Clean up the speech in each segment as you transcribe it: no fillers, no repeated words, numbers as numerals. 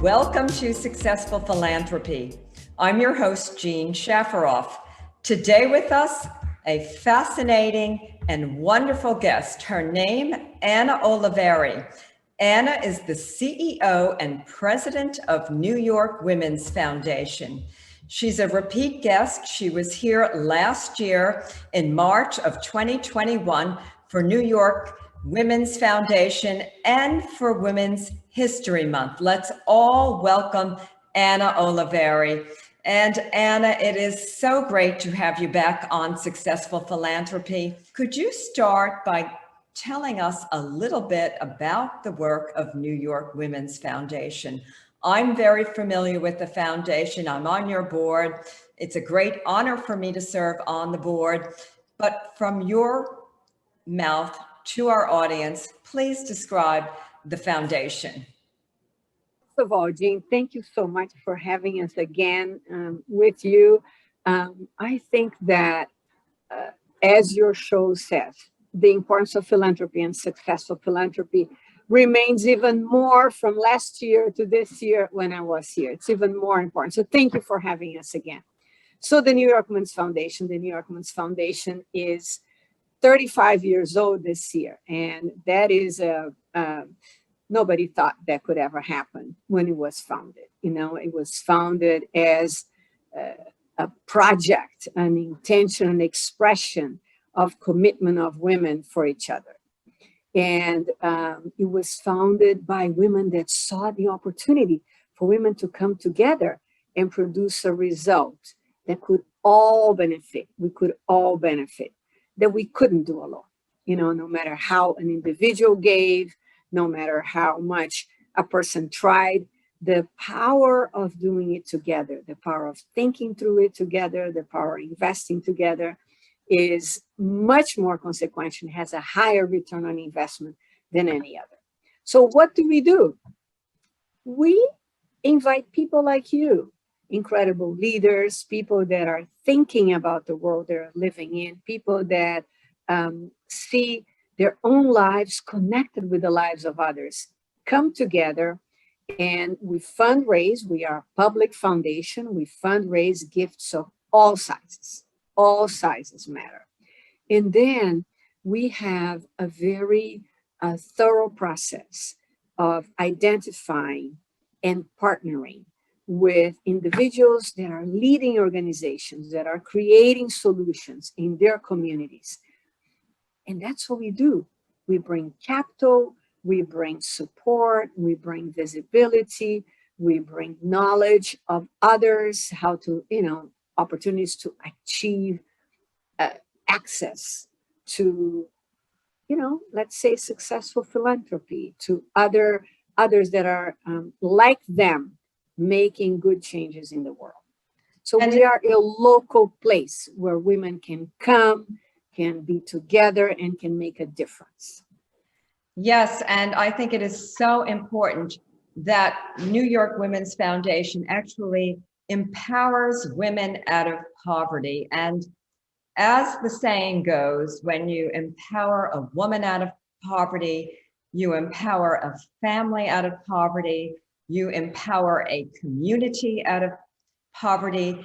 Welcome to Successful Philanthropy. I'm your host, Jean Shafiroff. Today with us, a fascinating and wonderful guest. Her name, Anna Oliveira. Anna is the CEO and president of New York Women's Foundation. She's a repeat guest. She was here last year in March of 2021 for New York Women's Foundation and for Women's History Month. Let's all welcome Anna Oliveira. And Anna, it is so great to have you back on Successful Philanthropy. Could you start by telling us a little bit about the work of New York Women's Foundation? I'm very familiar with the foundation. I'm on your board. It's a great honor for me to serve on the board. But from your mouth to our audience, please describe the foundation. First of all, Jean, thank you so much for having us again with you. I think that, as your show says, the importance of philanthropy and successful philanthropy remains even more from last year to this year when I was here. It's even more important. So thank you for having us again. So the New York Women's Foundation is 35 years old this year. And that is nobody thought that could ever happen when it was founded. You know, it was founded as a project, an intention, an expression of commitment of women for each other. And it was founded by women that saw the opportunity for women to come together and produce a result that could all benefit. We could all benefit, that we couldn't do alone. You know, no matter how an individual gave, no matter how much a person tried, the power of doing it together, the power of thinking through it together, the power of investing together is much more consequential, has a higher return on investment than any other. So what do? We invite people like you, incredible leaders, people that are thinking about the world they're living in, people that see their own lives connected with the lives of others, come together and we fundraise. We are a public foundation. We fundraise gifts of all sizes. All sizes matter. And then we have a very thorough process of identifying and partnering with individuals that are leading organizations, that are creating solutions in their communities. And that's what we do. We bring capital, we bring support, we bring visibility, we bring knowledge of others, how to, opportunities to achieve access to, let's say successful philanthropy, to others that are like them, making good changes in the world. So we are a local place where women can come, can be together, and can make a difference. Yes, and I think it is so important that New York Women's Foundation actually empowers women out of poverty. And as the saying goes, when you empower a woman out of poverty, you empower a family out of poverty, you empower a community out of poverty,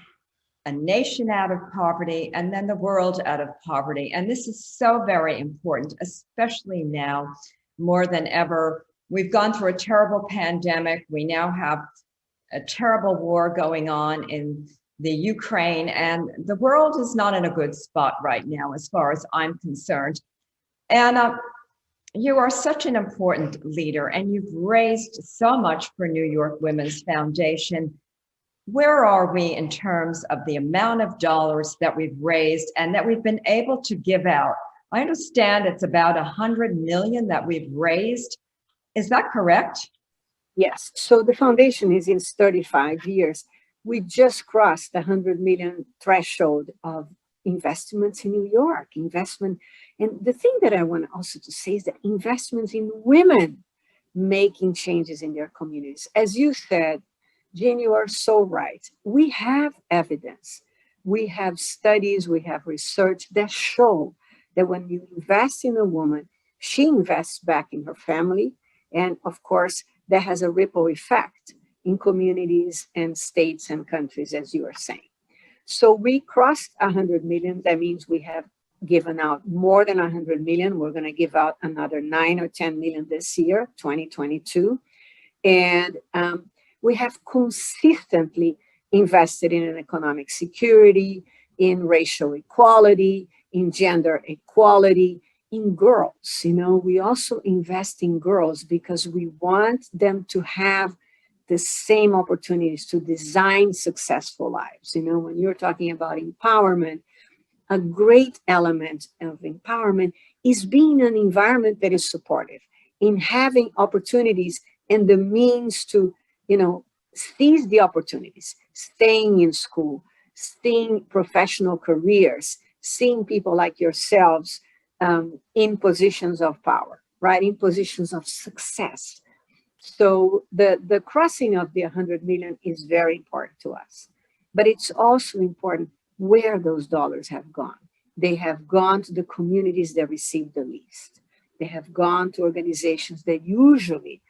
a nation out of poverty, and then the world out of poverty. And this is so very important, especially now more than ever. We've gone through a terrible pandemic. We now have a terrible war going on in the Ukraine, and the world is not in a good spot right now, as far as I'm concerned. Anna, you are such an important leader, and you've raised so much for New York Women's Foundation. Where are we in terms of the amount of dollars that we've raised and that we've been able to give out? I understand it's about 100 million that we've raised. Is that correct? Yes. So the foundation is in 35 years. We just crossed the 100 million threshold of investments in New York, investment. And the thing that I want also to say is that investments in women making changes in their communities. As you said, Jean, you are so right. We have evidence. We have studies, we have research that show that when you invest in a woman, she invests back in her family. And of course, that has a ripple effect in communities and states and countries, as you are saying. So we crossed 100 million. That means we have given out more than 100 million. We're going to give out another 9 or 10 million this year, 2022. And we have consistently invested in an economic security, in racial equality, in gender equality, in girls. You know, we also invest in girls because we want them to have the same opportunities to design successful lives. You know, when you're talking about empowerment, a great element of empowerment is being an environment that is supportive, in having opportunities and the means to, you know, seize the opportunities, staying in school, seeing professional careers, seeing people like yourselves in positions of power, right? In positions of success. So the crossing of the 100 million is very important to us. But it's also important where those dollars have gone. They have gone to the communities that receive the least. They have gone to organizations that usually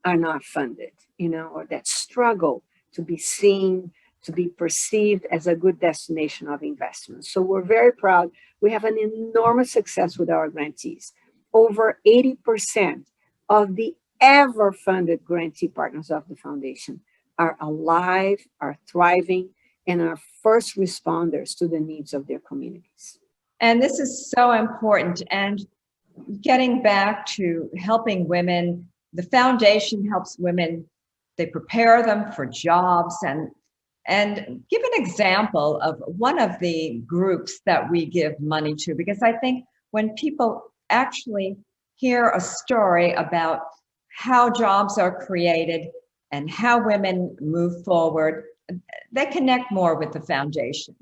are not funded, you know, or that struggle to be seen, to be perceived as a good destination of investment. So we're very proud. We have an enormous success with our grantees. Over 80% of the ever funded grantee partners of the foundation are alive, are thriving, and are first responders to the needs of their communities. And this is so important. And getting back to helping women, the foundation helps women, they prepare them for jobs. And give an example of one of the groups that we give money to, because I think when people actually hear a story about how jobs are created and how women move forward, they connect more with the foundation.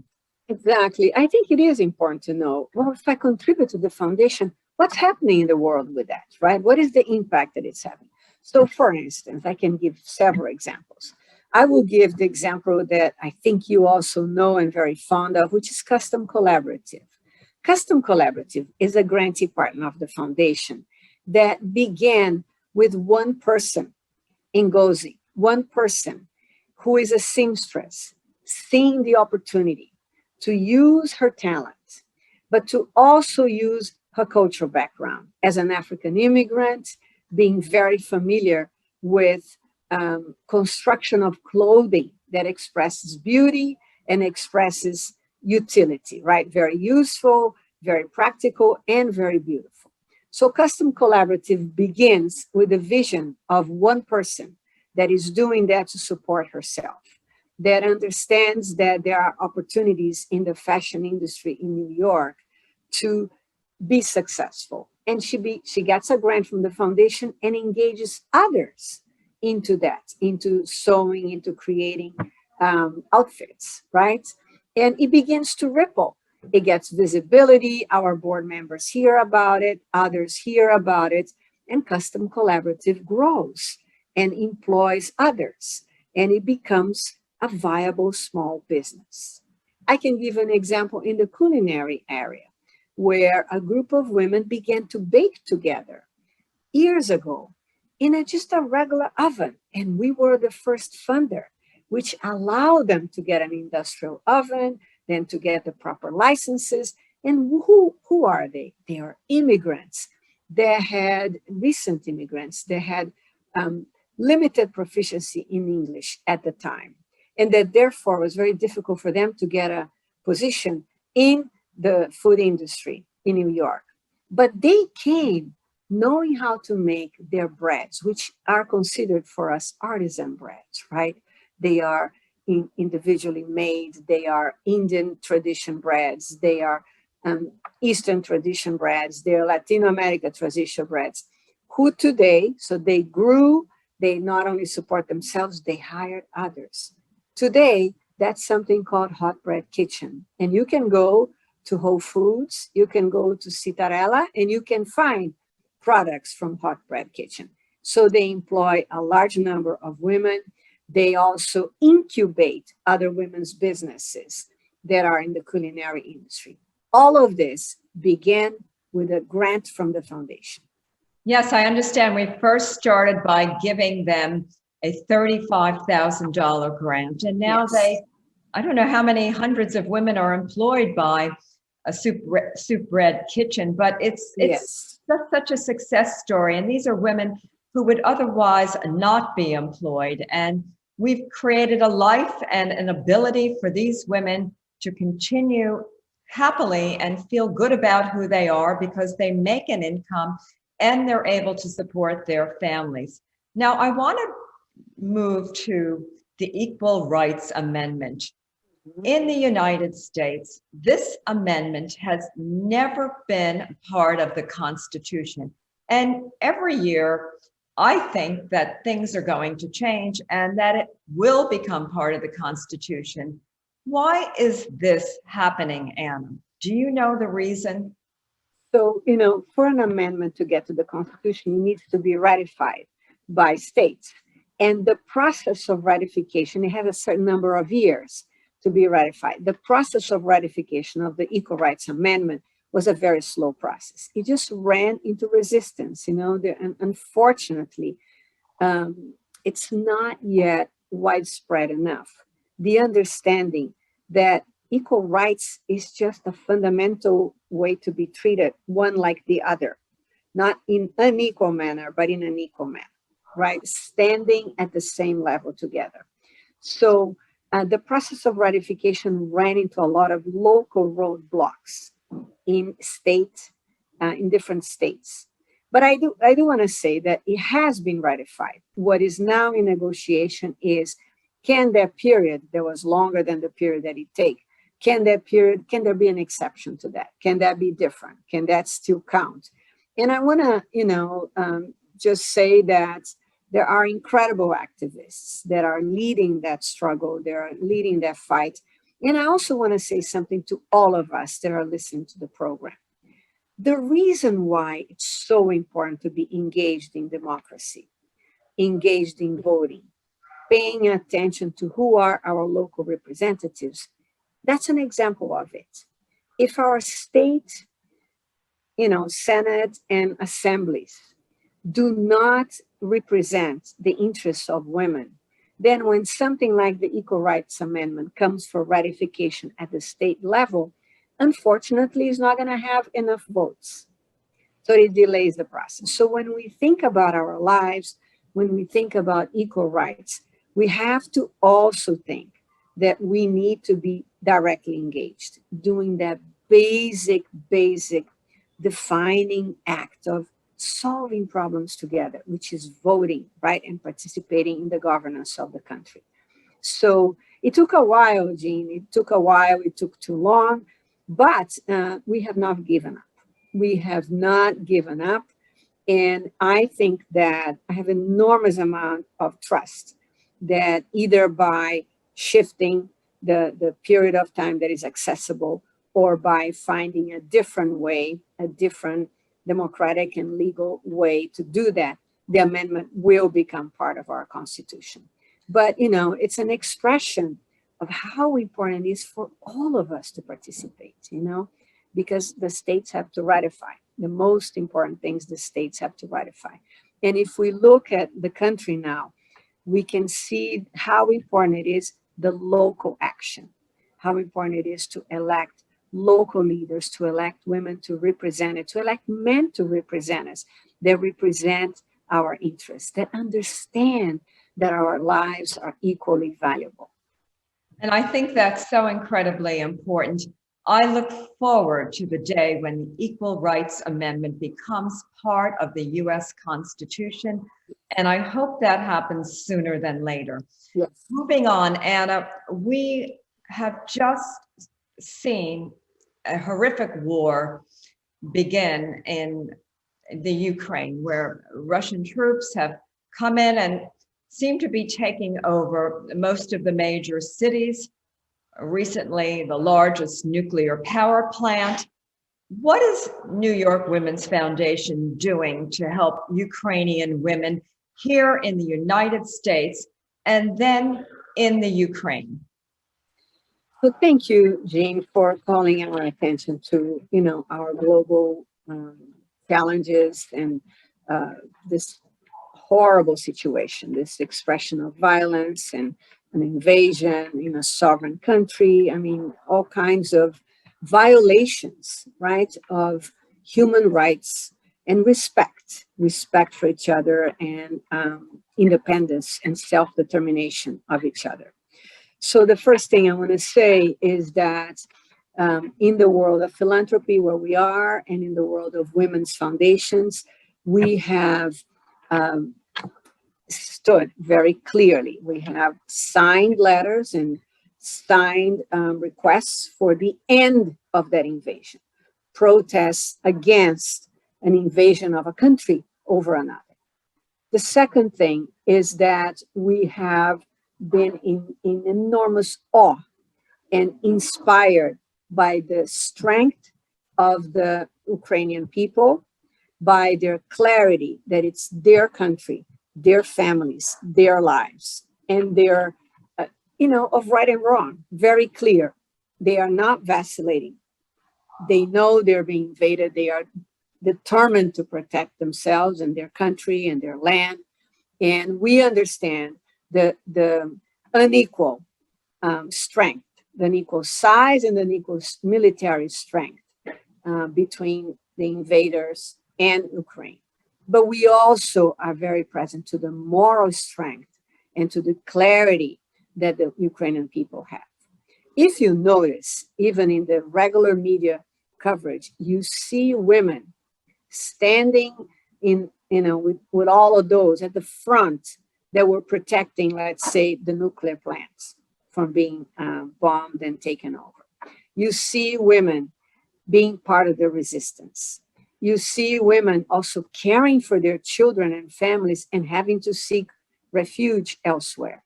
Exactly. I think it is important to know, well, if I contribute to the foundation, what's happening in the world with that, right? What is the impact that it's having? So, for instance, I can give several examples. I will give the example that I think you also know and very fond of, which is Custom Collaborative. Custom Collaborative is a grantee partner of the foundation that began with one person in Gozi, one person who is a seamstress, seeing the opportunity to use her talent, but to also use her cultural background as an African immigrant, being very familiar with construction of clothing that expresses beauty and expresses utility, right? Very useful, very practical, and very beautiful. So Custom Collaborative begins with a vision of one person that is doing that to support herself, that understands that there are opportunities in the fashion industry in New York to be successful. And she gets a grant from the foundation and engages others into that, into sewing, into creating outfits, right? And it begins to ripple. It gets visibility. Our board members hear about it, others hear about it, and Custom Collaborative grows and employs others, and it becomes a viable small business. I can give an example in the culinary area, where a group of women began to bake together years ago in just a regular oven. And we were the first funder, which allowed them to get an industrial oven, then to get the proper licenses. And who are they? They are immigrants. They had recent immigrants. They had limited proficiency in English at the time. And that therefore was very difficult for them to get a position in the food industry in New York. But they came knowing how to make their breads, which are considered for us artisan breads, right? They are individually made. They are Indian tradition breads. They are Eastern tradition breads. They are Latino America tradition breads. Who today, so they grew, they not only support themselves, they hired others. Today, that's something called Hot Bread Kitchen. And you can go to Whole Foods, you can go to Citarella, and you can find products from Hot Bread Kitchen. So they employ a large number of women. They also incubate other women's businesses that are in the culinary industry. All of this began with a grant from the foundation. Yes, I understand. We first started by giving them a $35,000 grant. And now Yes. I don't know how many hundreds of women are employed by a soup bread kitchen, but it's Yes. just such a success story. And these are women who would otherwise not be employed. And we've created a life and an ability for these women to continue happily and feel good about who they are because they make an income and they're able to support their families. Now, I want to move to the Equal Rights Amendment. In the United States, this amendment has never been part of the Constitution. And every year, I think that things are going to change and that it will become part of the Constitution. Why is this happening, Anna? Do you know the reason? So, for an amendment to get to the Constitution, it needs to be ratified by states. And the process of ratification, it has a certain number of years to be ratified. The process of ratification of the Equal Rights Amendment was a very slow process. It just ran into resistance, and unfortunately, it's not yet widespread enough. The understanding that equal rights is just a fundamental way to be treated, one like the other, not in an equal manner, but in an equal manner, right? Standing at the same level together. So the process of ratification ran into a lot of local roadblocks in different states. But I do want to say that it has been ratified. What is now in negotiation is, can that period that was longer than the period that it take, can there be an exception to that? Can that be different? Can that still count? And I want to, just say that there are incredible activists that are leading that struggle, they are leading that fight. And I also want to say something to all of us that are listening to the program. The reason why it's so important to be engaged in democracy, engaged in voting, paying attention to who are our local representatives, that's an example of it. If our state, Senate and assemblies do not represent the interests of women, then when something like the Equal Rights Amendment comes for ratification at the state level, unfortunately, it's not going to have enough votes. So it delays the process. So when we think about our lives, when we think about equal rights, we have to also think that we need to be directly engaged, doing that basic defining act of solving problems together, which is voting, right, and participating in the governance of the country. So it took a while, Jean. It took a while. It took too long, but we have not given up. We have not given up. And I think that I have enormous amount of trust that either by shifting the period of time that is accessible or by finding a different way, a different democratic and legal way to do that, the amendment will become part of our Constitution. But, it's an expression of how important it is for all of us to participate, because the states have to ratify. The most important things the states have to ratify. And if we look at the country now, we can see how important it is, the local action, how important it is to elect local leaders, to elect women to represent it, to elect men to represent us, that represent our interests, that understand that our lives are equally valuable. And I think that's so incredibly important. I look forward to the day when the Equal Rights Amendment becomes part of the US Constitution. And I hope that happens sooner than later. Yes. Moving on, Anna, we have just seen a horrific war begin in the Ukraine, where Russian troops have come in and seem to be taking over most of the major cities. Recently, the largest nuclear power plant. What is New York Women's Foundation doing to help Ukrainian women here in the United States and then in the Ukraine? So thank you, Jean, for calling our attention to, our global challenges and this horrible situation, this expression of violence and an invasion in a sovereign country. I mean, all kinds of violations, right, of human rights and respect for each other, and independence and self-determination of each other. So the first thing I want to say is that in the world of philanthropy, where we are, and in the world of women's foundations, we have stood very clearly. We have signed letters and signed requests for the end of that invasion, protests against an invasion of a country over another. The second thing is that we have been in enormous awe and inspired by the strength of the Ukrainian people, by their clarity that it's their country, their families, their lives, and their, of right and wrong, very clear. They are not vacillating. They know they're being invaded. They are determined to protect themselves and their country and their land. And we understand the unequal strength, the unequal size and the unequal military strength between the invaders and Ukraine. But we also are very present to the moral strength and to the clarity that the Ukrainian people have. If you notice, even in the regular media coverage, you see women standing in, with all of those at the front that were protecting, let's say, the nuclear plants from being bombed and taken over. You see women being part of the resistance. You see women also caring for their children and families and having to seek refuge elsewhere.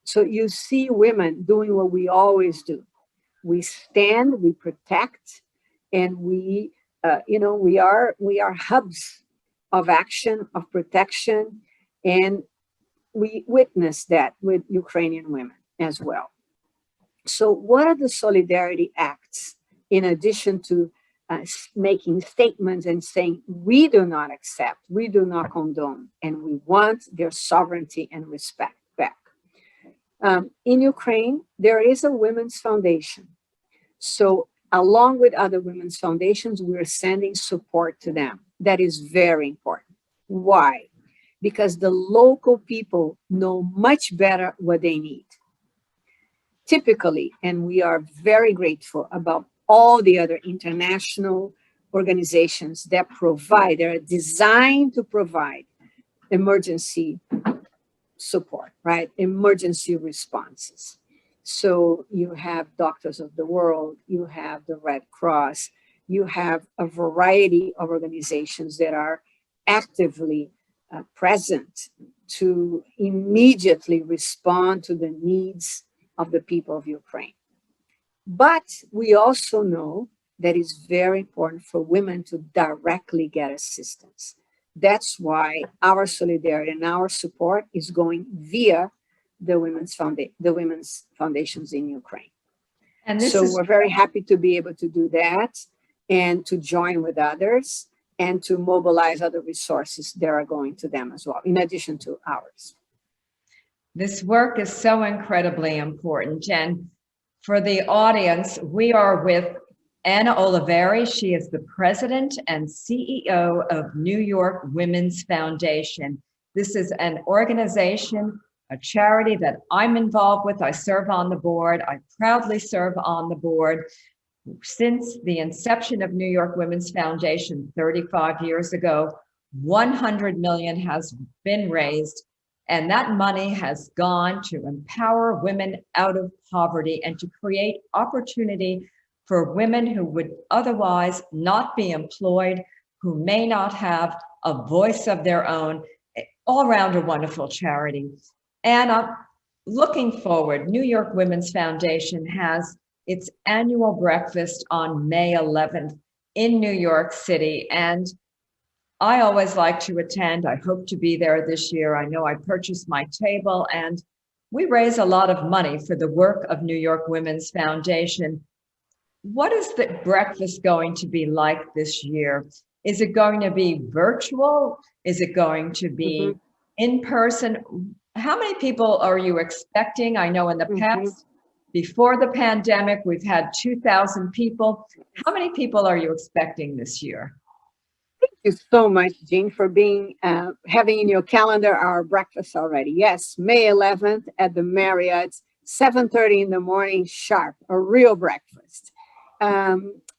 So you see women doing what we always do. We stand, we protect, and we are hubs of action, of protection, and we witness that with Ukrainian women as well. So what are the solidarity acts in addition to making statements and saying, we do not accept, we do not condone, and we want their sovereignty and respect back? In Ukraine, there is a women's foundation. So along with other women's foundations, we're sending support to them. That is very important. Why? Because the local people know much better what they need. Typically, and we are very grateful about all the other international organizations that provide, they're designed to provide emergency support, right? Emergency responses. So you have Doctors of the World, you have the Red Cross, you have a variety of organizations that are actively present to immediately respond to the needs of the people of Ukraine. But we also know that it's very important for women to directly get assistance. That's why our solidarity and our support is going via the women's foundations in Ukraine. And we're very happy to be able to do that and to join with others and to mobilize other resources that are going to them as well, in addition to ours. This work is so incredibly important. And for the audience, we are with Anna Oliveira. She is the president and CEO of New York Women's Foundation. This is an organization, a charity that I'm involved with. I serve on the board. I proudly serve on the board. Since the inception of New York Women's Foundation 35 years ago, 100 million has been raised, and that money has gone to empower women out of poverty and to create opportunity for women who would otherwise not be employed, who may not have a voice of their own. All around a wonderful charity. And looking forward, New York Women's Foundation has its annual breakfast on May 11th in New York City. And I always like to attend. I hope to be there this year. I know I purchased my table, and we raise a lot of money for the work of New York Women's Foundation. What is the breakfast going to be like this year? Is it going to be virtual? Is it going to be in person. How many people are you expecting? I know in the past, before the pandemic, we've had 2,000 people. How many people are you expecting this year? Thank you so much, Jean, for being having in your calendar our breakfast already. Yes, May 11th at the Marriott, 7:30 in the morning, sharp, a real breakfast.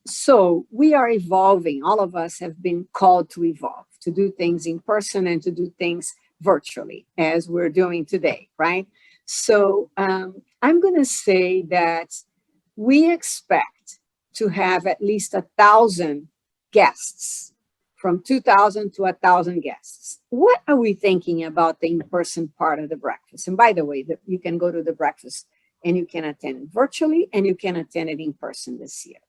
So we are evolving. All of us have been called to evolve, to do things in person and to do things virtually, as we're doing today, right? So I'm going to say that we expect to have at least 1,000 guests, from 2,000 to 1,000 guests. What are we thinking about the in-person part of the breakfast? And by the way, you can go to the breakfast and you can attend it virtually and you can attend it in person this year.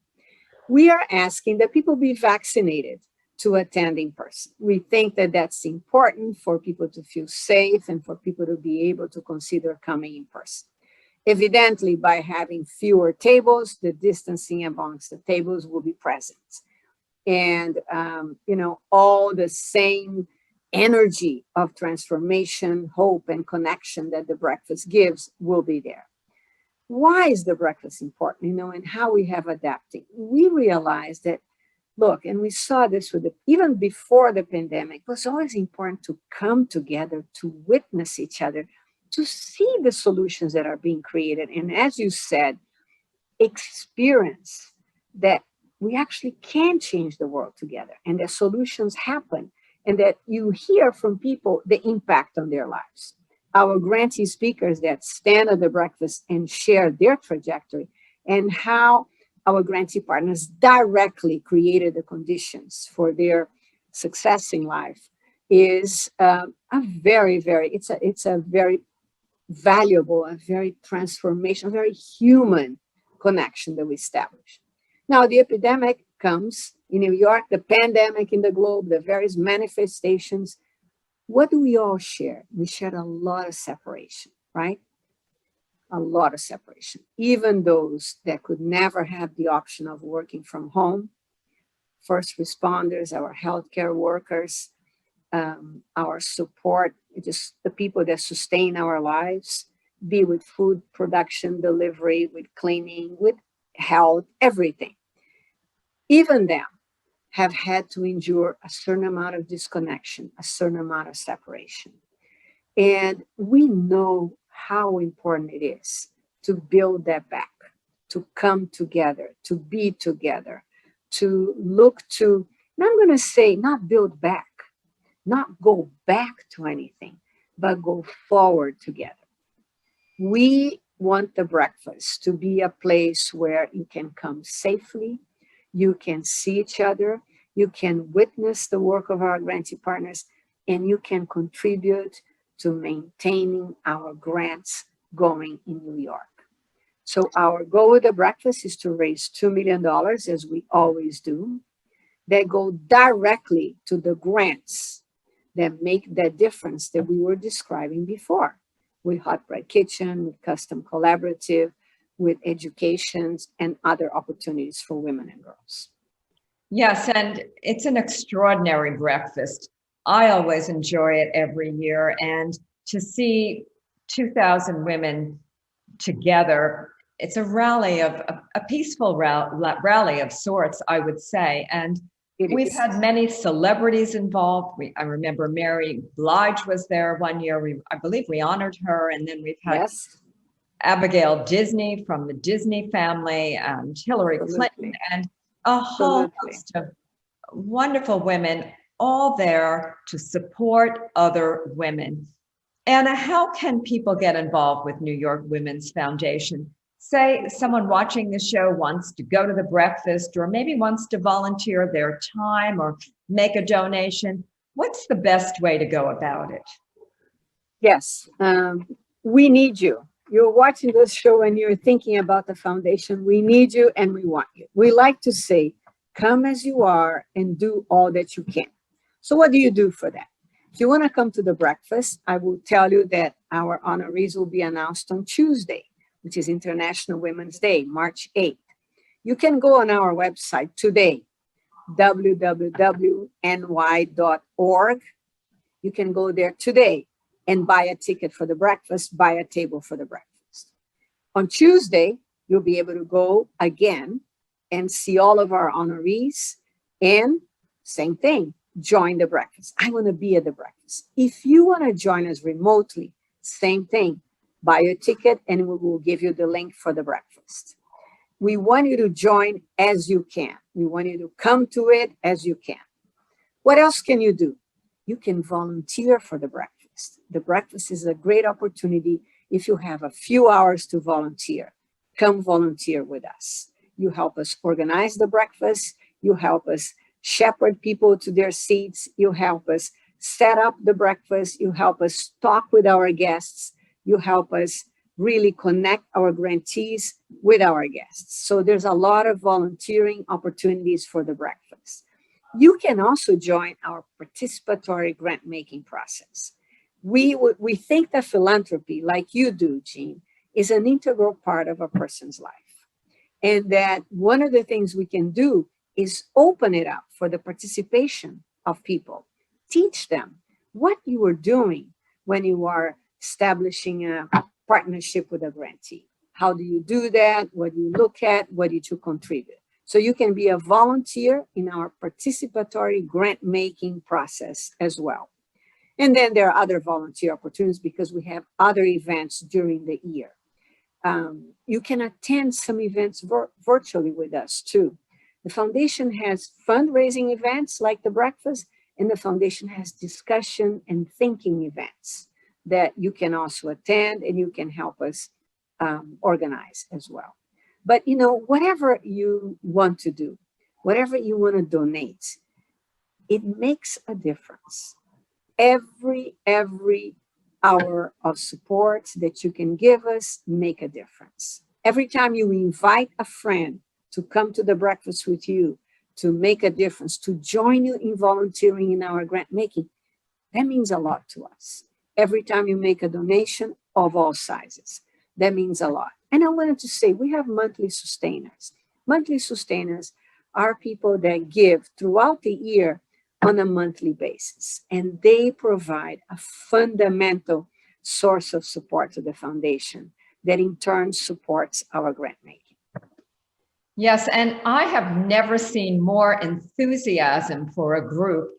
We are asking that people be vaccinated to attend in person. We think that that's important for people to feel safe and for people to be able to consider coming in person. Evidently, by having fewer tables, the distancing amongst the tables will be present. And, all the same energy of transformation, hope, and connection that the breakfast gives will be there. Why is the breakfast important, and how we have adapted? We realized that, look, and we saw this even before the pandemic, it was always important to come together, to witness each other, to see the solutions that are being created. And as you said, experience that we actually can change the world together and that solutions happen and that you hear from people the impact on their lives. Our grantee speakers that stand at the breakfast and share their trajectory and how our grantee partners directly created the conditions for their success in life is a very valuable, a very transformational, very human connection that we establish. Now, the epidemic comes in New York, the pandemic in the globe, the various manifestations. What do we all share? We share a lot of separation, right? A lot of separation. Even those that could never have the option of working from home, first responders, our healthcare workers, our support, just the people that sustain our lives, be with food production, delivery, with cleaning, with health, everything. Even them have had to endure a certain amount of disconnection, a certain amount of separation. And we know how important it is to build that back, to come together, to be together, to look to, and I'm going to say, not build back, not go back to anything, but go forward together. We want the breakfast to be a place where you can come safely, you can see each other, you can witness the work of our grantee partners, and you can contribute to maintaining our grants going in New York. So our goal with the breakfast is to raise $2 million, as we always do, that go directly to the grants that make that difference that we were describing before, with Hot Bread Kitchen, with Custom Collaborative, with educations and other opportunities for women and girls. Yes, and it's an extraordinary breakfast. I always enjoy it every year. And to see 2,000 women together, it's a rally of a peaceful rally of sorts, I would say. And we've had many celebrities involved. I remember Mary Blige was there one year. I believe we honored her. And then we've had Abigail Disney from the Disney family, and Hillary Clinton, and a whole host of wonderful women, all there to support other women. Anna, how can people get involved with New York Women's Foundation? Say someone watching the show wants to go to the breakfast, or maybe wants to volunteer their time or make a donation. What's the best way to go about it? Yes, we need you. You're watching this show and you're thinking about the foundation. We need you and we want you. We like to say, come as you are and do all that you can. So what do you do for that? If you want to come to the breakfast, I will tell you that our honorees will be announced on Tuesday, which is International Women's Day, March 8th. You can go on our website today, www.ny.org. You can go there today and buy a ticket for the breakfast, buy a table for the breakfast. On Tuesday, you'll be able to go again and see all of our honorees, and same thing, join the breakfast. I want to be at the breakfast. If you want to join us remotely, same thing, buy a ticket and we will give you the link for the breakfast. We want you to join as you can. We want you to come to it as you can. What else can you do? You can volunteer for the breakfast. The breakfast is a great opportunity if you have a few hours to volunteer. Come volunteer with us. You help us organize the breakfast. You help us shepherd people to their seats. You help us set up the breakfast. You help us talk with our guests. You help us really connect our grantees with our guests. So there's a lot of volunteering opportunities for the breakfast. You can also join our participatory grant-making process. We think that philanthropy, like you do, Jean, is an integral part of a person's life. And that one of the things we can do is open it up for the participation of people. Teach them what you are doing when you are establishing a partnership with a grantee. How do you do that? What do you look at? What do you contribute? So you can be a volunteer in our participatory grant-making process as well. And then there are other volunteer opportunities because we have other events during the year. You can attend some events virtually with us too. The foundation has fundraising events like the breakfast, and the foundation has discussion and thinking events that you can also attend and you can help us organize as well. But whatever you want to do, whatever you want to donate, it makes a difference. Every hour of support that you can give us make a difference. Every time you invite a friend to come to the breakfast with you, to make a difference, to join you in volunteering in our grant making, that means a lot to us. Every time you make a donation of all sizes, that means a lot. And I wanted to say, we have monthly sustainers. Monthly sustainers are people that give throughout the year on a monthly basis, and they provide a fundamental source of support to the foundation that in turn supports our grant making. Yes, and I have never seen more enthusiasm for a group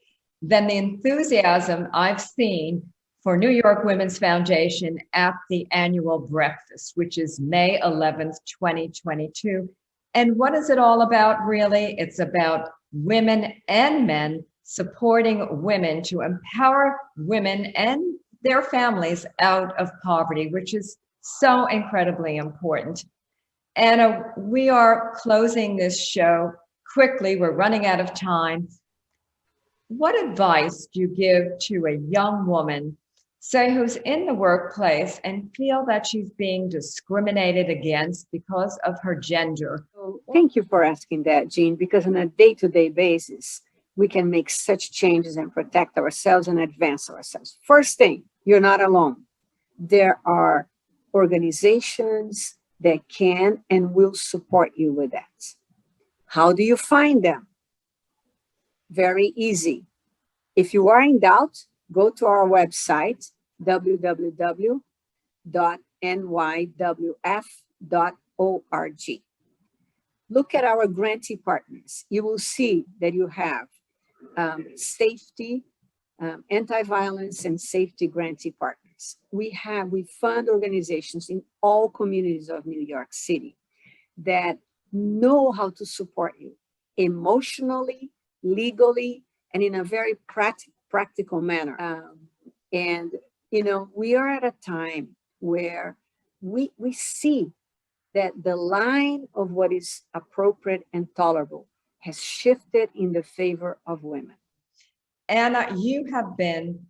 than the enthusiasm I've seen for New York Women's Foundation at the annual breakfast, which is May 11th, 2022. And what is it all about, really? It's about women and men supporting women to empower women and their families out of poverty, which is so incredibly important. And we are closing this show quickly. We're running out of time. What advice do you give to a young woman, say, who's in the workplace and feel that she's being discriminated against because of her gender? Thank you for asking that, Jean, because on a day-to-day basis, we can make such changes and protect ourselves and advance ourselves. First thing, you're not alone. There are organizations that can and will support you with that. How do you find them? Very easy. If you are in doubt, go to our website, www.nywf.org. Look at our grantee partners. You will see that you have safety, anti-violence, and safety grantee partners. We fund organizations in all communities of New York City that know how to support you emotionally, legally, and in a very practical manner. We are at a time where we see that the line of what is appropriate and tolerable has shifted in the favor of women. Anna, you have been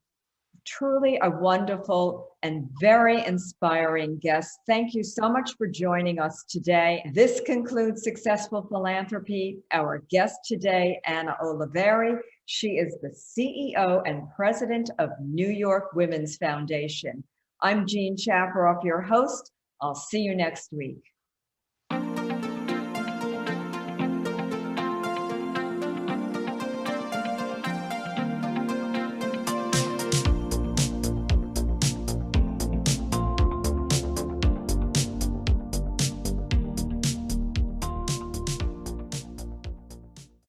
truly a wonderful and very inspiring guest. Thank you so much for joining us today. This concludes Successful Philanthropy. Our guest today, Anna Oliveira. She is the CEO and president of New York Women's Foundation. I'm Jean Shafiroff, your host. I'll see you next week.